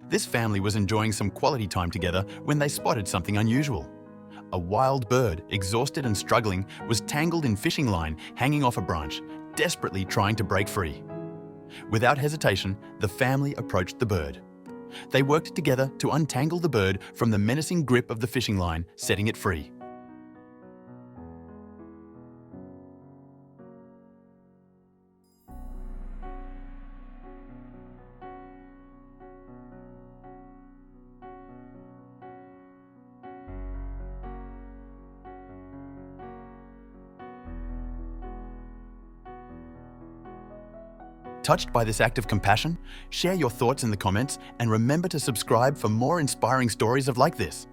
This family was enjoying some quality time together when they spotted something unusual. A wild bird, exhausted and struggling, was tangled in fishing line hanging off a branch, desperately trying to break free. Without hesitation, the family approached the bird. They worked together to untangle the bird from the menacing grip of the fishing line, setting it free. Touched by this act of compassion? Share your thoughts in the comments and remember to subscribe for more inspiring stories like this.